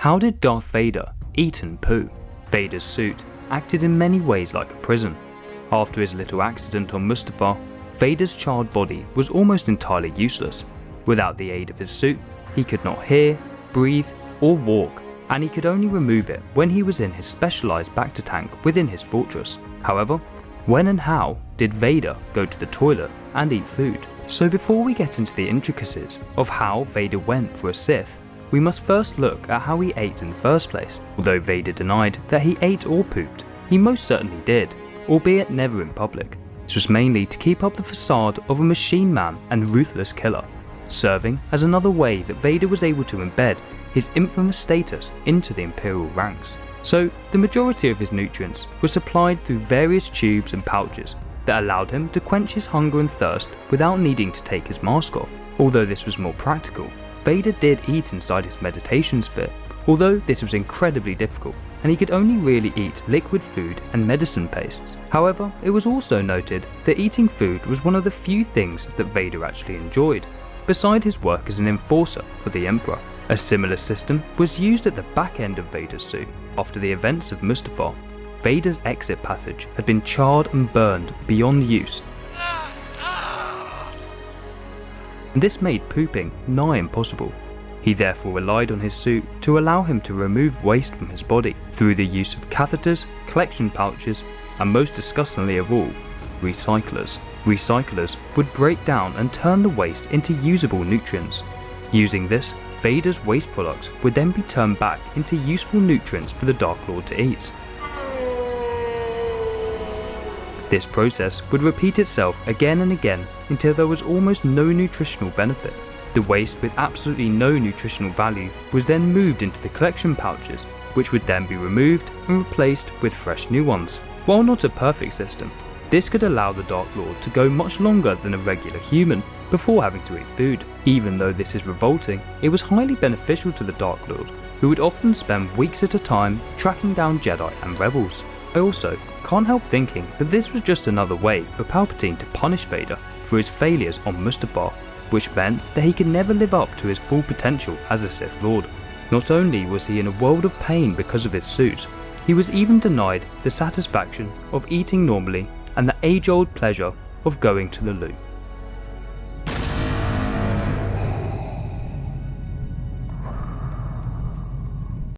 How did Darth Vader eat and poo? Vader's suit acted in many ways like a prison. After his little accident on Mustafar, Vader's charred body was almost entirely useless. Without the aid of his suit, he could not hear, breathe, or walk, and he could only remove it when he was in his specialised bacta tank within his fortress. However, when and how did Vader go to the toilet and eat food? So before we get into the intricacies of how Vader went for a Sith, we must first look at how he ate in the first place. Although Vader denied that he ate or pooped, he most certainly did, albeit never in public. This was mainly to keep up the facade of a machine man and ruthless killer, serving as another way that Vader was able to embed his infamous status into the imperial ranks. So the majority of his nutrients were supplied through various tubes and pouches that allowed him to quench his hunger and thirst without needing to take his mask off. Although this was more practical, Vader did eat inside his meditation sphere, although this was incredibly difficult and he could only really eat liquid food and medicine pastes. However, it was also noted that eating food was one of the few things that Vader actually enjoyed, beside his work as an enforcer for the Emperor. A similar system was used at the back end of Vader's suit. After the events of Mustafar, Vader's exit passage had been charred and burned beyond use. This made pooping nigh impossible. He therefore relied on his suit to allow him to remove waste from his body through the use of catheters, collection pouches, and most disgustingly of all, recyclers. Recyclers would break down and turn the waste into usable nutrients. Using this, Vader's waste products would then be turned back into useful nutrients for the Dark Lord to eat. This process would repeat itself again and again until there was almost no nutritional benefit. The waste with absolutely no nutritional value was then moved into the collection pouches, which would then be removed and replaced with fresh new ones. While not a perfect system, this could allow the Dark Lord to go much longer than a regular human before having to eat food. Even though this is revolting, it was highly beneficial to the Dark Lord, who would often spend weeks at a time tracking down Jedi and rebels. I also can't help thinking that this was just another way for Palpatine to punish Vader for his failures on Mustafar, which meant that he could never live up to his full potential as a Sith Lord. Not only was he in a world of pain because of his suit, he was even denied the satisfaction of eating normally and the age-old pleasure of going to the loo.